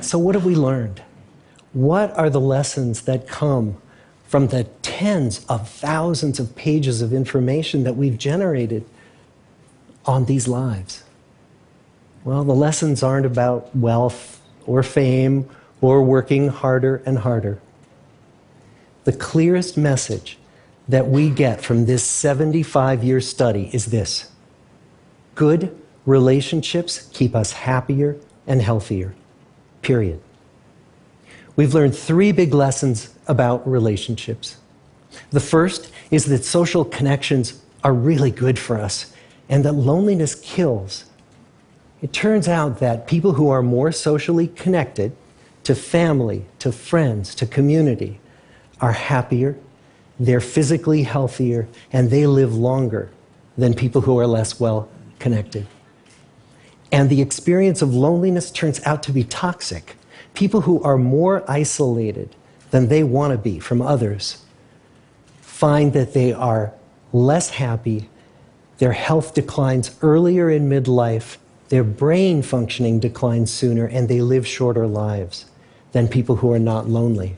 So what have we learned? What are the lessons that come from the tens of thousands of pages of information that we've generated on these lives? Well, the lessons aren't about wealth or fame or working harder and harder. The clearest message that we get from this 75-year study is this: good relationships keep us happier and healthier, period. We've learned 3 big lessons about relationships. The first is that social connections are really good for us and that loneliness kills. It turns out that people who are more socially connected to family, to friends, to community are happier, they're physically healthier, and they live longer than people who are less well connected. And the experience of loneliness turns out to be toxic. People who are more isolated than they want to be from others find that they are less happy, their health declines earlier in midlife, their brain functioning declines sooner, and they live shorter lives than people who are not lonely.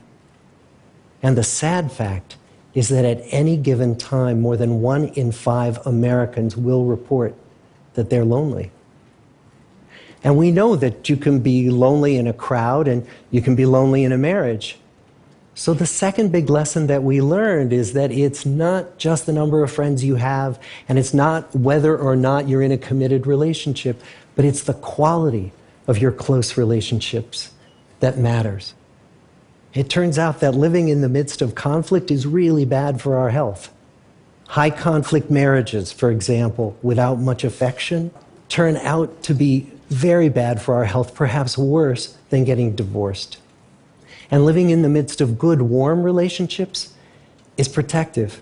And the sad fact is that at any given time, more than 1 in 5 Americans will report that they're lonely. And we know that you can be lonely in a crowd and you can be lonely in a marriage. So the second big lesson that we learned is that it's not just the number of friends you have, and it's not whether or not you're in a committed relationship, but it's the quality of your close relationships that matters. It turns out that living in the midst of conflict is really bad for our health. High conflict marriages, for example, without much affection, turn out to be very bad for our health, perhaps worse than getting divorced. And living in the midst of good, warm relationships is protective.